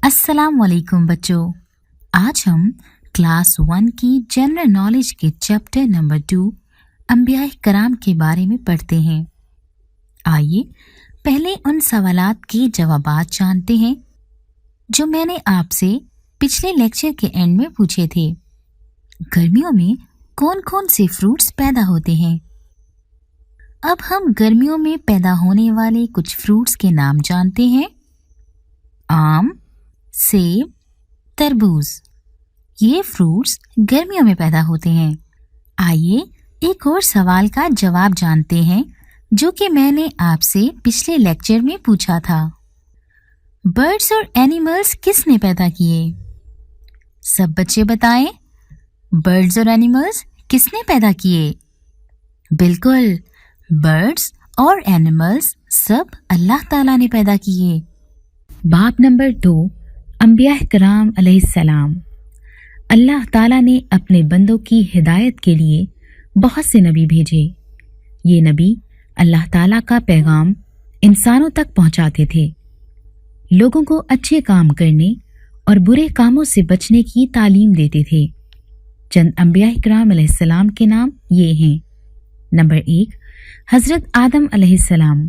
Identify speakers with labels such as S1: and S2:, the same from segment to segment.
S1: अस्सलाम वालेकुम बच्चों। आज हम क्लास 1 की जनरल नॉलेज के चैप्टर नंबर 2 अंबिया कराम के बारे में पढ़ते हैं। आइए पहले उन सवालात के जवाबात जानते हैं जो मैंने आपसे पिछले लेक्चर के एंड में पूछे थे। गर्मियों में कौन कौन से फ्रूट्स पैदा होते हैं? अब हम गर्मियों में पैदा होने वाले कुछ फ्रूट्स के नाम जानते हैं। आम, सेब, तरबूज, ये फ्रूट्स गर्मियों में पैदा होते हैं। आइए एक और सवाल का जवाब जानते हैं जो कि मैंने आपसे पिछले लेक्चर में पूछा था। बर्ड्स और एनिमल्स किसने पैदा किए? सब बच्चे बताएं, बर्ड्स और एनिमल्स किसने पैदा किए? बिल्कुल, बर्ड्स और एनिमल्स सब अल्लाह ताला ने पैदा किए। बाब नंबर 2, अंबिया कराम अलैहिस्सलाम। अल्लाह ताला ने अपने बंदों की हिदायत के लिए बहुत से नबी भेजे। ये नबी अल्लाह ताला का पैगाम इंसानों तक पहुंचाते थे, लोगों को अच्छे काम करने और बुरे कामों से बचने की तालीम देते थे। चंद अंबिया कराम अलैहिस्सलाम के नाम ये हैं। नंबर 1, हज़रत आदम अलैहिस्सलाम।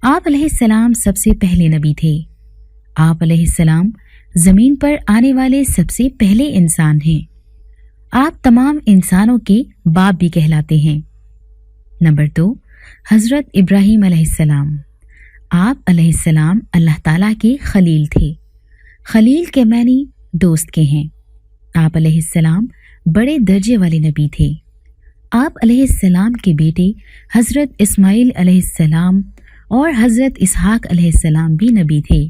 S1: आप अलैहिस्सलाम सबसे पहले नबी थे। आप अलैहिस्सलाम ज़मीन पर आने वाले सबसे पहले इंसान हैं। आप तमाम इंसानों के बाप भी कहलाते हैं। नंबर 2, हज़रत इब्राहीम अलैहिस्सलाम। आप अलैहिस्सलाम अल्लाह ताला के खलील थे। खलील के मानी दोस्त के हैं। आप अलैहिस्सलाम बड़े दर्जे वाले नबी थे। आप अलैहिस्सलाम के बेटे हज़रत इस्माइल अलैहिस्सलाम और हज़रत इसहाक अलैहिस्सलाम भी नबी थे।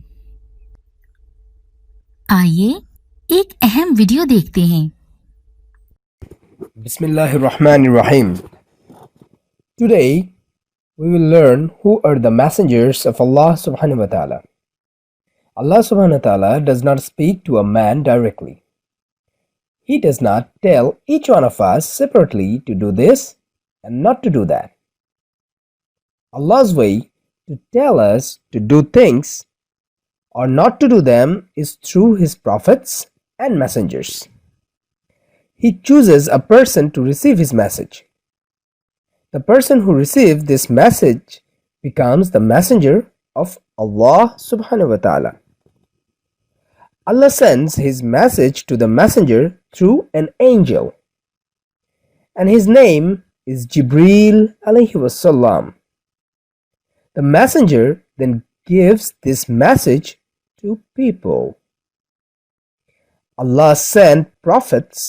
S1: आइए एक अहम वीडियो देखते हैं।
S2: Bismillahirrahmanirrahim. Today we will learn who are the messengers of Allah subhanahu wa ta'ala. Allah subhanahu wa ta'ala does not speak to a man directly. He does not tell each one of us separately to do this and not to do that. Allah's way to tell us to do things or not to do them is through His prophets and messengers. He chooses a person to receive His message. The person who receives this message becomes the messenger of Allah subhanahu wa ta'ala. Allah sends His message to the messenger through an angel, and his name is Jibreel alayhi wasallam. The messenger then gives this message to people. Allah sent prophets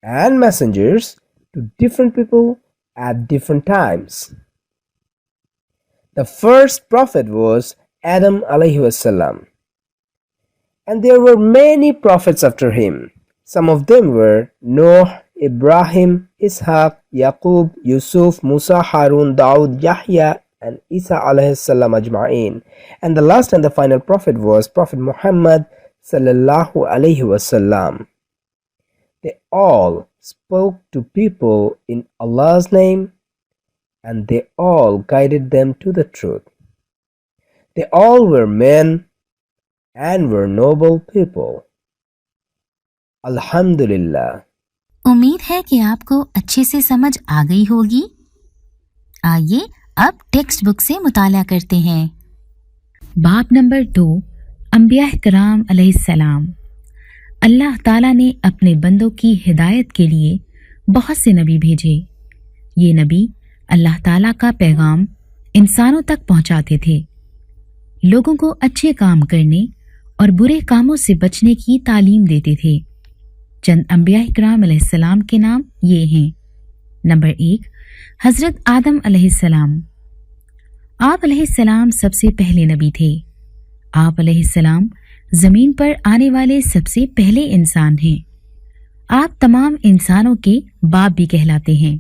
S2: and messengers to different people at different times. The first prophet was Adam alayhi wasallam, and there were many prophets after him. Some of them were Noah, Ibrahim, Ishaq, Yaqub, Yusuf, Musa, Harun, Daud, Yahya, and Isa alayhi salam ajma'in. And the last and the final prophet was Prophet Muhammad sallallahu alayhi wasallam. They all spoke to people in Allah's name, and they all guided them to the truth. They all were men and were noble people. Alhamdulillah.
S1: उम्मीद है कि आपको अच्छे से समझ आ गई होगी। आइए अब टेक्स्ट बुक से मुताला करते हैं। बाब नंबर 2, अंबिया कराम अलैहिस्सलाम। अल्लाह ताला ने अपने बंदों की हिदायत के लिए बहुत से नबी भेजे। ये नबी अल्लाह ताला का पैगाम इंसानों तक पहुंचाते थे, लोगों को अच्छे काम करने और बुरे कामों से बचने की तालीम देते थे। चंद अंबिया कराम अलैहिस्सलाम के नाम ये हैं। नंबर 1, हज़रत आदम अलैहिस्सलाम। आप अलैहिस्सलाम सबसे पहले नबी थे। आप अलैहिस्सलाम ज़मीन पर आने वाले सबसे पहले इंसान हैं। आप तमाम इंसानों के बाप भी कहलाते हैं।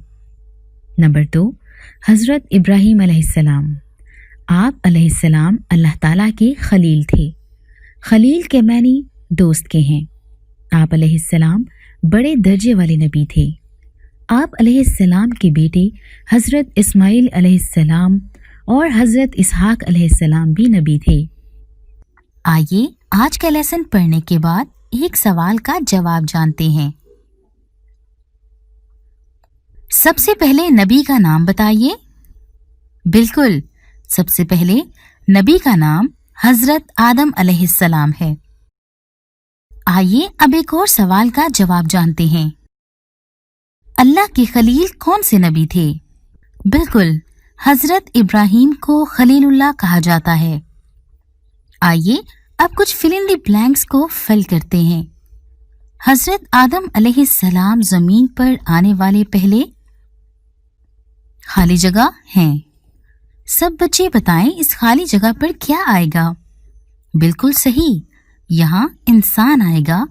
S1: नंबर 2, हज़रत इब्राहीम अलैहिस्सलाम। आप अलैहिस्सलाम अल्लाह ताला के खलील थे। खलील के मानी दोस्त के हैं। आप अलैहिस्सलाम बड़े दर्जे वाले नबी थे। आप अलैहिस्सलाम के बेटे हज़रत इस्माइल अलैहिस्सलाम और हज़रत इसहाक अलैहिस्सलाम भी नबी थे। आइए आज का लेसन पढ़ने के बाद एक सवाल का जवाब जानते हैं। सबसे पहले नबी का नाम बताइए। बिल्कुल, सबसे पहले नबी का नाम हजरत आदम अलैहिस्सलाम है। आइए अब एक और सवाल का जवाब जानते हैं। अल्लाह के खलील कौन से नबी थे? बिल्कुल, हजरत इब्राहिम को खलीलुल्लाह कहा जाता है। आइए अब कुछ फिल इन द ब्लैंक्स को फिल करते हैं। हजरत आदम अलैहिस्सलाम जमीन पर आने वाले पहले खाली जगह हैं। सब बच्चे बताएं इस खाली जगह पर क्या आएगा? बिल्कुल सही, यहाँ इंसान आएगा,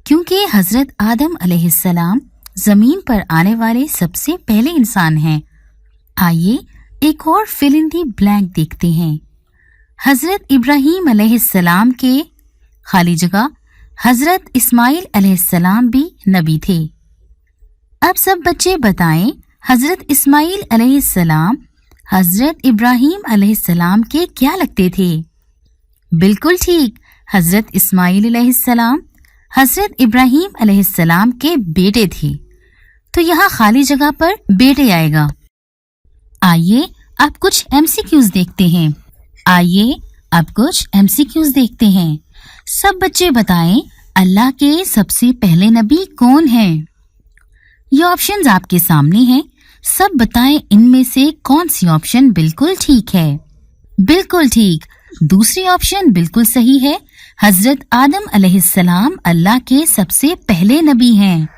S1: क्योंकि हजरत आदम अलैहिस्सलाम जमीन पर आने वाले सबसे पहले इंसान हैं। आइए एक और फिल इन दी ब्लैंक देखते हैं। हजरत इब्राहीम अलैहिस्सलाम के खाली जगह हजरत इस्माइल अलैहिस्सलाम भी नबी थे। अब सब बच्चे बताएं हजरत इस्माइल अलैहिस्सलाम हजरत इब्राहीम अलैहिस्सलाम के क्या लगते थे? बिल्कुल ठीक, हजरत इस्माइल अलैहिस्सलाम हजरत इब्राहीम अलैहिस्सलाम के बेटे थे, तो यहाँ खाली जगह पर बेटे आएगा। आइए अब कुछ एमसीक्यूज देखते हैं। सब बच्चे बताएं अल्लाह के सबसे पहले नबी कौन हैं? ये ऑप्शंस आपके सामने हैं। सब बताएं इनमें से कौन सी ऑप्शन बिल्कुल ठीक है? बिल्कुल ठीक, दूसरी ऑप्शन बिल्कुल सही है। हजरत आदम अलैहिस्सलाम अल्लाह के सबसे पहले नबी हैं।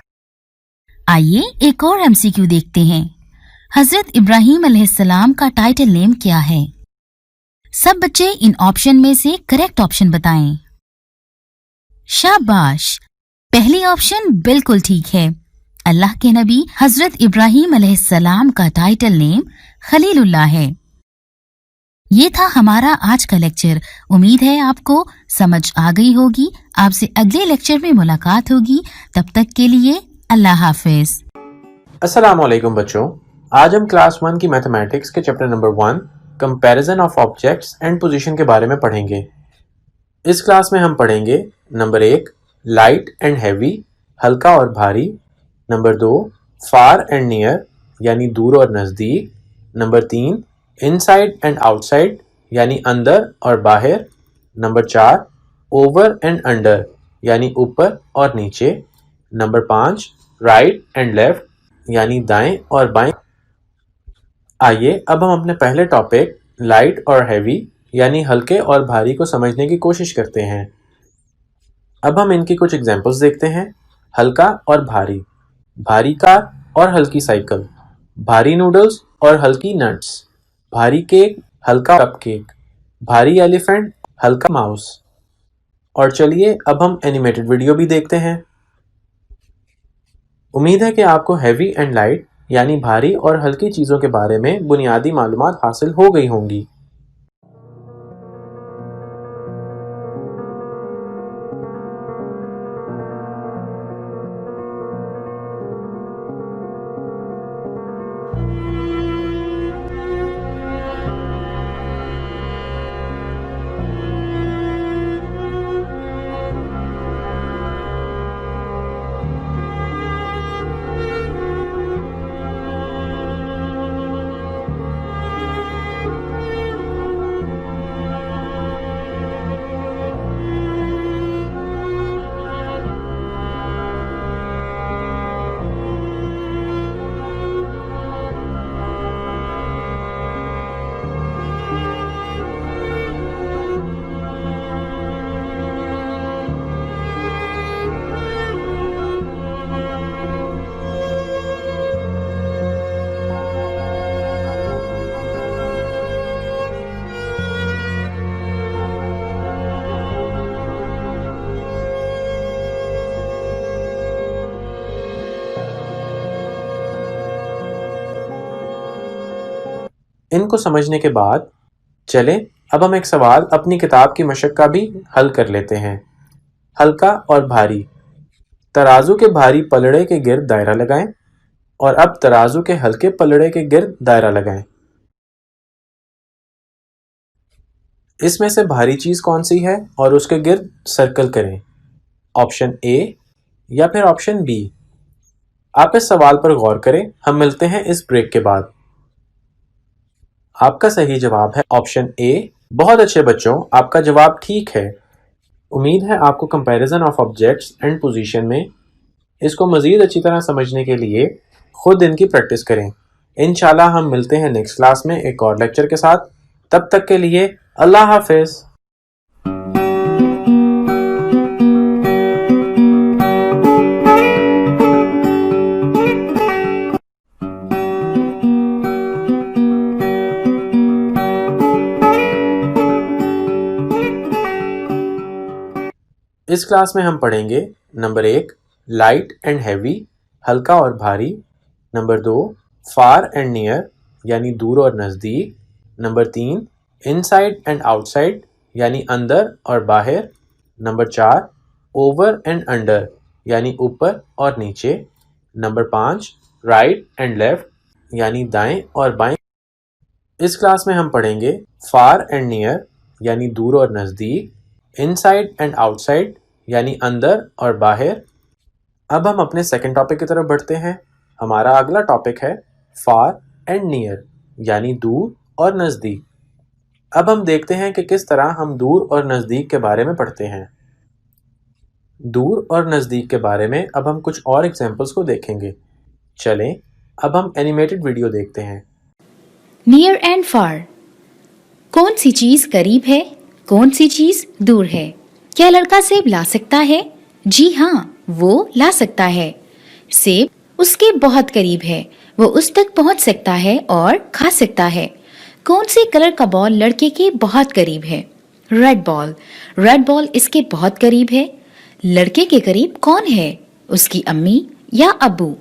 S1: आइए एक और एमसीक्यू देखते हैं। हजरत इब्राहीम अलैहिस्सलाम का टाइटल नेम क्या है? सब बच्चे इन ऑप्शन में से करेक्ट ऑप्शन बताएं। शाबाश, पहली ऑप्शन बिल्कुल ठीक है। अल्लाह के नबी हजरत इब्राहीम अलैहिस्सलाम का टाइटल नेम खलीलुल्लाह है। ये था हमारा आज का लेक्चर। उम्मीद है आपको समझ आ गई होगी। आपसे अगले लेक्चर में मुलाकात होगी। तब तक के लिए अल्लाह हाफिज।
S3: अस्सलाम वालेकुम बच्चों, आज हम क्लास 1 की मैथमेटिक्स के chapter number 1 comparison of objects and position के बारे में पढ़ेंगे। इस क्लास में हम पढ़ेंगे नंबर 1 लाइट एंड हैवी, हल्का और भारी। नंबर 2 फार एंड नियर, यानी दूर और नज़दीक। नंबर 3 इनसाइड एंड आउटसाइड, यानी अंदर और बाहर। नंबर 4 ओवर एंड अंडर, यानी ऊपर और नीचे। नंबर 5 राइट एंड लेफ्ट, यानी दाएं और बाएं। आइए अब हम अपने पहले टॉपिक लाइट और हैवी, यानी हल्के और भारी को समझने की कोशिश करते हैं। अब हम इनकी कुछ एग्जांपल्स देखते हैं। हल्का और भारी, भारी कार और हल्की साइकिल, भारी नूडल्स और हल्की नट्स, भारी केक, हल्का कपकेक, भारी एलिफेंट, हल्का माउस। और चलिए अब हम एनिमेटेड वीडियो भी देखते हैं। उम्मीद है कि आपको हैवी एंड लाइट, यानी भारी और हल्की चीज़ों के बारे में बुनियादी मालूमात हासिल हो गई होंगी। इनको समझने के बाद चलें अब हम एक सवाल अपनी किताब की मशक का भी हल कर लेते हैं। हल्का और भारी, तराजू के भारी पलड़े के गिर्द दायरा लगाएं और अब तराजू के हल्के पलड़े के गिर्द दायरा लगाएं। اس میں سے بھاری چیز کون سی ہے اور اس کے گرد سرکل کریں، آپشن اے یا پھر آپشن بی۔ آپ اس سوال پر غور کریں، ہم ملتے ہیں اس بریک کے بعد۔ آپ کا صحیح جواب ہے آپشن اے۔ بہت اچھے بچوں، آپ کا جواب ٹھیک ہے۔ امید ہے آپ کو comparison of objects and position میں اس کو مزید اچھی طرح سمجھنے کے لیے خود ان کی پریکٹس کریں۔ انشاءاللہ ہم ملتے ہیں نیکسٹ کلاس میں ایک اور لیکچر کے ساتھ۔ تب تک کے لیے اللہ حافظ۔ اس کلاس میں ہم پڑھیں گے نمبر 1 لائٹ اینڈ ہیوی، ہلکا اور بھاری، نمبر 2 فار اینڈ نیئر یعنی دور اور نزدیک، number 3 in side and out side یعنی اندر اور باہر، نمبر 4 اوور اینڈ انڈر یعنی اوپر اور نیچے، نمبر 5 رائٹ اینڈ لیفٹ یعنی دائیں اور بائیں۔ اس کلاس میں ہم پڑھیں گے فار اینڈ نیئر یعنی دور اور نزدیک، ان سائڈ اینڈ آؤٹ سائڈ یعنی اندر اور باہر۔ اب ہم اپنے سیکنڈ ٹاپک کی طرف بڑھتے ہیں۔ ہمارا اگلا ٹاپک ہے فار اینڈ نیئر یعنی دور اور نزدیک۔ اب ہم دیکھتے ہیں کہ کس طرح ہم دور اور نزدیک کے بارے میں پڑھتے ہیں۔ دور اور نزدیک کے بارے میں اب ہم کچھ اور ایگزامپلس کو دیکھیں گے۔ چلیں اب ہم اینیمیٹڈ ویڈیو دیکھتے ہیں۔
S1: نیئر اینڈ فار، کون سی چیز قریب ہے، کون سی چیز دور ہے؟ کیا لڑکا سیب لا سکتا ہے؟ جی ہاں، وہ لا سکتا ہے۔ سیب اس کے بہت قریب ہے، وہ اس تک پہنچ سکتا ہے اور کھا سکتا ہے۔ کون سے کلر کا بال لڑکے کے بہت قریب ہے؟ ریڈ بال۔ ریڈ بال اس کے بہت قریب ہے۔ لڑکے کے قریب کون ہے؟ اس کی امی یا ابو؟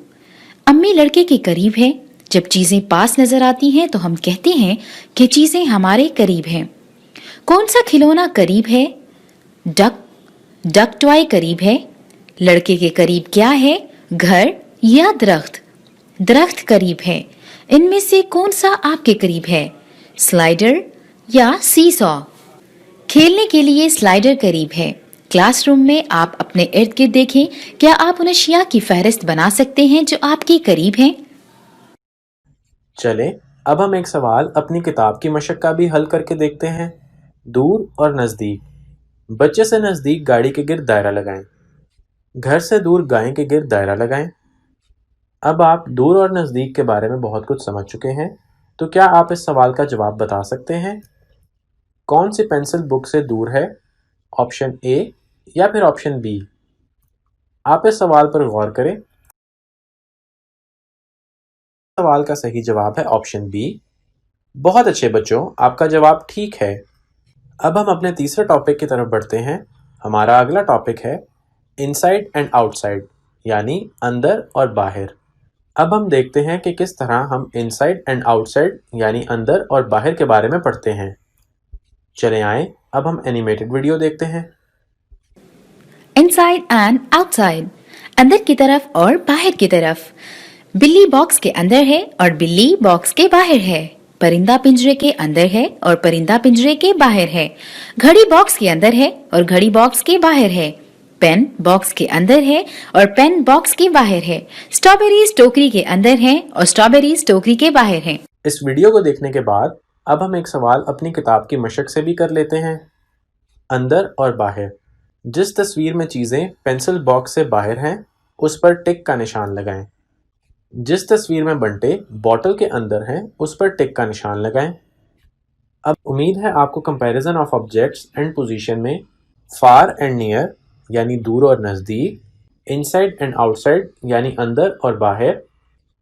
S1: امی لڑکے کے قریب ہے۔ جب چیزیں پاس نظر آتی ہیں تو ہم کہتے ہیں کہ چیزیں ہمارے قریب ہیں۔ کون سا کھلونا قریب ہے؟ ڈک ٹوائے قریب ہے۔ لڑکے کے قریب کیا ہے؟ گھر یا درخت؟ درخت قریب ہے۔ ان میں سے کون سا آپ کے قریب ہے؟ سلائیڈر یا سی سو؟ کھیلنے کے لیے سلائیڈر قریب ہے۔ کلاس روم میں آپ اپنے ارد گرد دیکھیں، کیا آپ ان اشیاء کی فہرست بنا سکتے ہیں جو آپ کے قریب ہیں؟
S3: چلیں اب ہم ایک سوال اپنی کتاب کی مشق کا بھی حل کر کے دیکھتے ہیں۔ دور اور نزدیک۔ بچے سے نزدیک گاڑی کے گرد دائرہ لگائیں، گھر سے دور گائے کے گرد دائرہ لگائیں۔ اب آپ دور اور نزدیک کے بارے میں بہت کچھ سمجھ چکے ہیں، تو کیا آپ اس سوال کا جواب بتا سکتے ہیں؟ کون سی پینسل بک سے دور ہے؟ آپشن اے یا پھر آپشن بی؟ آپ اس سوال پر غور کریں۔ سوال کا صحیح جواب ہے آپشن بی۔ بہت اچھے بچوں، آپ کا جواب ٹھیک ہے۔ اب ہم اپنے تیسرے ٹاپک کی طرف بڑھتے ہیں۔ ہمارا اگلا ٹاپک ہے انسائڈ اینڈ آؤٹ سائڈ یعنی اندر اور باہر۔ اب ہم دیکھتے ہیں کہ کس طرح ہم انسائڈ اینڈ آؤٹ سائڈ یعنی اندر اور باہر کے بارے میں پڑھتے ہیں۔ چلیں آئیں اب ہم اینیمیٹڈ ویڈیو دیکھتے ہیں۔
S1: انسائڈ اینڈ آؤٹ سائڈ، اندر کی طرف اور باہر کی طرف۔ بلی باکس کے اندر ہے اور بلی باکس کے باہر ہے۔ پرندہ پنجرے کے اندر ہے اور پرندہ پنجرے کے باہر ہے۔ گھڑی باکس کے اندر ہے اور گھڑی باکس کے باہر ہے۔ پین باکس کے اندر ہے اور پین باکس کے باہر ہے۔ اسٹرابیریز ٹوکری کے اندر ہیں اور اسٹرابیریز ٹوکری کے باہر ہیں۔
S3: اس ویڈیو کو دیکھنے کے بعد اب ہم ایک سوال اپنی کتاب کی مشق سے بھی کر لیتے ہیں۔ اندر اور باہر۔ جس تصویر میں چیزیں پینسل باکس سے باہر ہیں اس پر ٹک کا نشان لگائیں۔ جس تصویر میں بنٹے بوٹل کے اندر ہیں اس پر ٹک کا نشان لگائیں۔ اب امید ہے آپ کو comparison of objects and position میں فار اینڈ نیئر یعنی دور اور نزدیک، انسائڈ اینڈ آؤٹ سائڈ یعنی اندر اور باہر،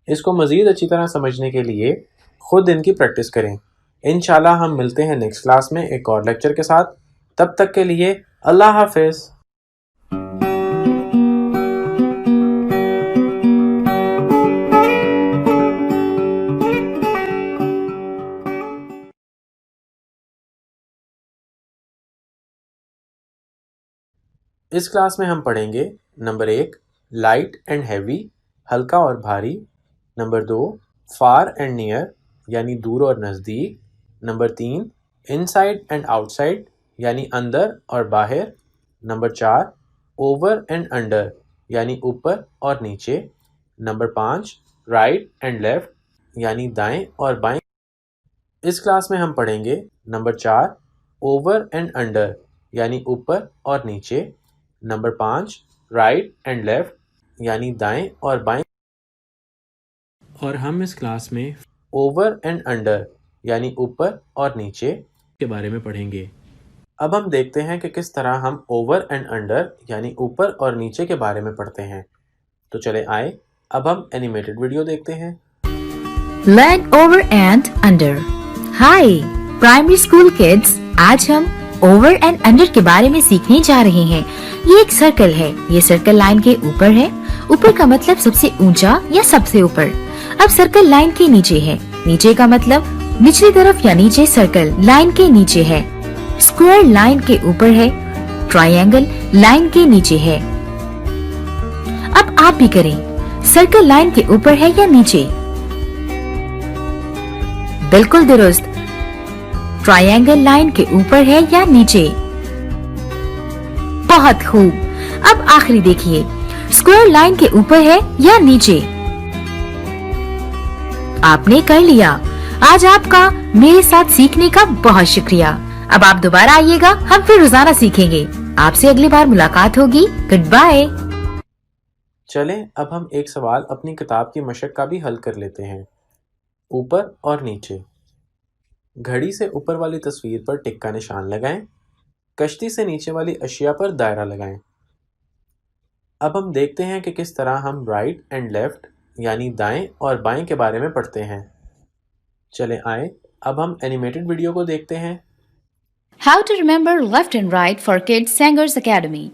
S3: اس کو مزید اچھی طرح سمجھنے کے لیے خود ان کی پریکٹس کریں۔ انشاءاللہ ہم ملتے ہیں نیکسٹ کلاس میں ایک اور لیکچر کے ساتھ۔ تب تک کے لیے اللہ حافظ۔ اس کلاس میں ہم پڑھیں گے نمبر 1 لائٹ اینڈ ہیوی، ہلکا اور بھاری، نمبر 2 فار اینڈ نیئر یعنی دور اور نزدیک، نمبر 3 inside and outside यानी अंदर और बाहर। नंबर 4 over and under यानी ऊपर और नीचे। नंबर 5 right and left यानी दाएं और बाएं। इस क्लास में हम पढ़ेंगे नंबर 4 over and under यानी ऊपर और नीचे। नंबर 5 right and left यानी दाएं और बाएं। और हम इस क्लास में over and under यानी ऊपर और नीचे के बारे में पढ़ेंगे। अब हम देखते हैं कि किस तरह हम over and under यानी ऊपर और नीचे के बारे में पढ़ते हैं। तो चले आए अब हम एनिमेटेड वीडियो देखते हैं।
S1: Learn over and under. Hi, primary school kids. आज हम over and under के बारे में सीखने जा रहे हैं। ये एक सर्कल है। ये सर्कल लाइन के ऊपर है। ऊपर का मतलब सबसे ऊंचा या सबसे ऊपर। अब सर्कल लाइन के नीचे है। नीचे का मतलब निचली तरफ या नीचे सर्कल लाइन के नीचे है। स्क्वायर लाइन के ऊपर है। ट्रायंगल लाइन के नीचे है। अब आप भी करें। सर्कल लाइन के ऊपर है या नीचे? बिल्कुल दुरुस्त। ट्रायंगल लाइन के ऊपर है या नीचे? बहुत खूब। अब आखिरी देखिए, स्क्वायर लाइन के ऊपर है या नीचे? आपने कर लिया। आज आपका मेरे साथ सीखने का बहुत शुक्रिया। अब आप दोबारा आइएगा, हम फिर रोजाना सीखेंगे। आपसे अगली बार मुलाकात होगी। Goodbye.
S3: चलें अब हम एक सवाल अपनी किताब की मशक का भी हल कर लेते हैं। ऊपर और नीचे। घड़ी से ऊपर वाली तस्वीर पर टिक का निशान लगाएं। कश्ती से नीचे वाली अशिया पर दायरा लगाएं। अब हम देखते हैं कि किस तरह हम राइट एंड लेफ्ट यानी दाएं और बाएं के बारे में पढ़ते हैं। चले आए अब हम एनिमेटेड वीडियो को देखते हैं।
S1: How to remember left and right for kids Sanger's Academy.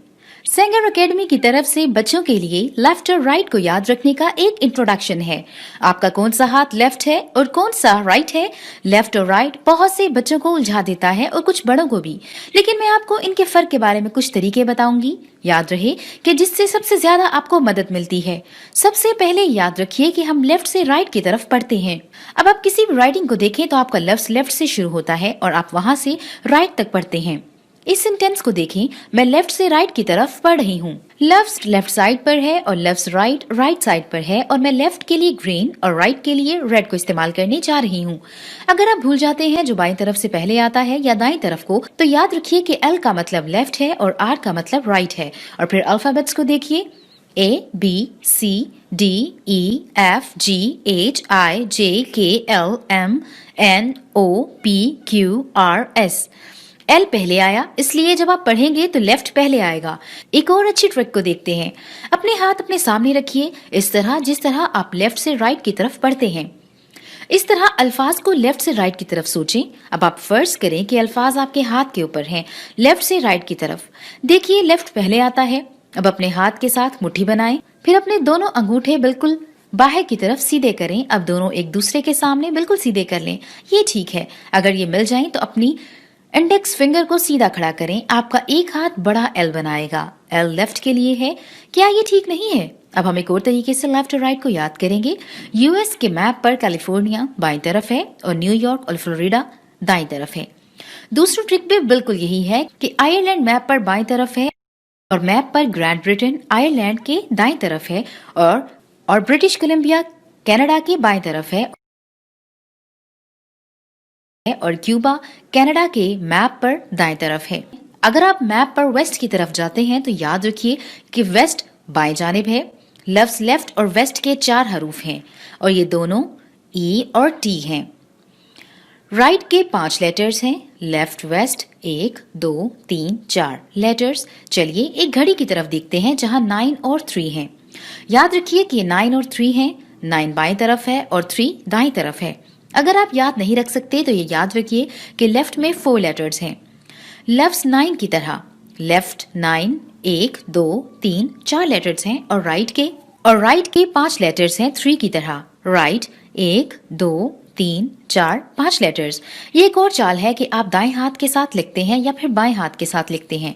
S1: Sengar academy की तरफ से बच्चों के लिए लेफ्ट और राइट को याद रखने का एक इंट्रोडक्शन है। आपका कौन सा हाथ लेफ्ट है और कौन सा राइट है? लेफ्ट और राइट बहुत से बच्चों को उलझा देता है और कुछ बड़ों को भी, लेकिन मैं आपको इनके फर्क के बारे में कुछ तरीके बताऊंगी। याद रहे कि जिससे सबसे ज्यादा आपको मदद मिलती है। सबसे पहले याद रखिए कि हम लेफ्ट से राइट की तरफ पढ़ते हैं। अब आप किसी भी राइटिंग को देखें तो आपका लफ्ज लेफ्ट से शुरू होता है और आप वहां से राइट तक पढ़ते हैं। इस सेंटेंस को देखें, मैं लेफ्ट से राइट की तरफ पढ़ रही हूँ। लफ्ज लेफ्ट साइड पर है और लफ्ज राइट राइट साइड पर है और मैं लेफ्ट के लिए ग्रीन और राइट के लिए रेड को इस्तेमाल करने जा रही हूँ। अगर आप भूल जाते हैं जो बाईं तरफ से पहले आता है या दाईं तरफ को, तो याद रखिए कि एल का मतलब लेफ्ट है और आर का मतलब राइट है। और फिर अल्फाबेट्स को देखिए, ABCDEFGHIJKLMNOPQRS। एल पहले आया, इसलिए जब आप पढ़ेंगे तो लेफ्ट पहले आएगा। एक और अच्छी ट्रिक को देखते हैं। अपने हाथ अपने सामने रखिए, इस तरह जिस तरह आप लेफ्ट से राइट की तरफ पढ़ते हैं। इस तरह अल्फाज को लेफ्ट से राइट की तरफ सोचें। अब आप फर्ज करें कि अल्फाज आपके हाथ के ऊपर हैं, लेफ्ट से राइट की तरफ। देखिए लेफ्ट पहले आता है। अब अपने हाथ के साथ मुट्ठी बनाएं, फिर अपने दोनों अंगूठे बिल्कुल बाहर की तरफ सीधे करें। अब दोनों एक दूसरे के सामने बिल्कुल सीधे कर लें। ये ठीक है। अगर ये मिल जाएं तो अपनी इंडेक्स फिंगर को सीधा खड़ा करें। आपका एक हाथ बड़ा एल बनाएगा। एल लेफ्ट के लिए है। क्या ये ठीक नहीं है? अब हम एक और तरीके से लेफ्ट और राइट को याद करेंगे। यूएस के मैप पर कैलिफोर्निया बाईं तरफ है और न्यूयॉर्क और फ्लोरिडा दाईं तरफ है। दूसरी ट्रिक भी बिल्कुल यही है कि आयरलैंड मैप पर बाईं तरफ है और मैप पर ग्रेट ब्रिटेन आयरलैंड के दाईं तरफ है और ब्रिटिश कोलंबिया कनाडा के बाईं तरफ है और क्यूबा कनाडा के मैप पर दाएं तरफ है। अगर आप मैप पर वेस्ट की तरफ जाते हैं तो याद रखिए कि वेस्ट बाएं जानिब है। लफ्ज लेफ्ट और वेस्ट के 4 हरूफ हैं और ये दोनों ई और टी हैं। राइट के 5 लेटर्स हैं। Left west 1 2 3 4 letters. चलिए एक घड़ी की तरफ देखते हैं जहां 9 और 3 हैं। याद रखिए कि 9 और 3 हैं। 9 बाईं तरफ है और 3 दाईं तरफ है। अगर आप याद नहीं रख सकते तो ये याद रखिए कि लेफ्ट में 4 लेटर्स हैं। लफ्ज 9 की तरह लेफ्ट 9 1 2 3 4 लेटर्स हैं और राइट के 5 लेटर्स हैं 3 की तरह। Right 1 2 3, 4, 5 letters. یہ ایک اور چال ہے کہ آپ دائیں ہاتھ کے ساتھ لکھتے ہیں یا پھر بائیں ہاتھ کے ساتھ لکھتے ہیں.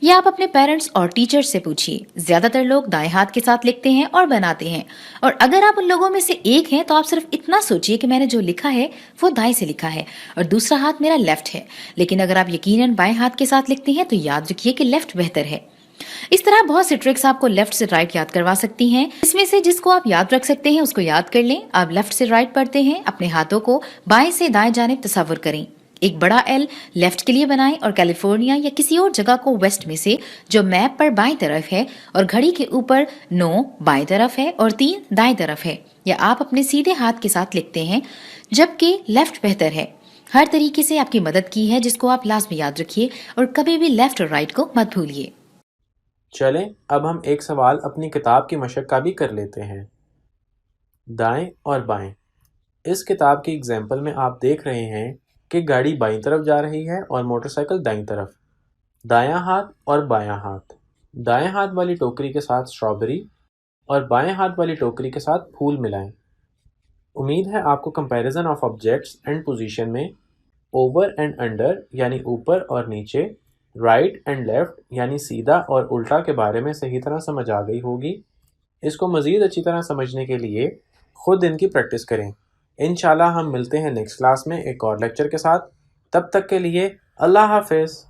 S1: یہ آپ اپنے پیرنٹس اور ٹیچر سے پوچھیے. زیادہ تر لوگ دائیں ہاتھ کے ساتھ لکھتے ہیں اور بناتے ہیں، اور اگر آپ ان لوگوں میں سے ایک ہیں تو آپ صرف اتنا سوچیے کہ میں نے جو لکھا ہے وہ دائیں سے لکھا ہے اور دوسرا ہاتھ میرا لیفٹ ہے. لیکن اگر آپ یقیناً بائیں ہاتھ کے ساتھ لکھتے ہیں تو یاد رکھیے کہ لیفٹ بہتر ہے. اس طرح بہت سی ٹرکس آپ کو لیفٹ سے رائٹ یاد کروا سکتی ہیں. اس میں سے جس کو آپ یاد رکھ سکتے ہیں اس کو یاد کر لیں. آپ لیفٹ سے رائٹ پڑھتے ہیں، اپنے ہاتھوں کو بائیں سے دائیں جانب تصور کریں. ایک بڑا ایل لیفٹ کے لیے بنائیں اور کیلیفورنیا یا کسی اور جگہ کو ویسٹ میں سے جو میپ پر بائیں طرف ہے اور گھڑی کے اوپر 9 بائیں طرف ہے اور 3 دائیں طرف ہے، یا آپ اپنے سیدھے ہاتھ کے ساتھ لکھتے ہیں جبکہ لیفٹ بہتر ہے. ہر طریقے سے آپ کی مدد کی ہے جس کو آپ لازمی یاد رکھیے اور کبھی بھی لیفٹ اور رائٹ کو مت بھولیے.
S3: چلیں اب ہم ایک سوال اپنی کتاب کی مشق کا بھی کر لیتے ہیں. دائیں اور بائیں. اس کتاب کی اگزامپل میں آپ دیکھ رہے ہیں کہ گاڑی بائیں طرف جا رہی ہے اور موٹر سائیکل دائیں طرف. دایاں ہاتھ اور بایاں ہاتھ. دائیں ہاتھ والی ٹوکری کے ساتھ اسٹرابیری اور بائیں ہاتھ والی ٹوکری کے ساتھ پھول ملائیں. امید ہے آپ کو comparison of objects and position میں اوور اینڈ انڈر یعنی اوپر اور نیچے، رائٹ اینڈ لیفٹ یعنی سیدھا اور الٹا کے بارے میں صحیح طرح سمجھ آ گئی ہوگی. اس کو مزید اچھی طرح سمجھنے کے لیے خود ان کی پریکٹس کریں. انشاءاللہ ہم ملتے ہیں نیکسٹ کلاس میں ایک اور لیکچر کے ساتھ. تب تک کے لیے اللہ حافظ.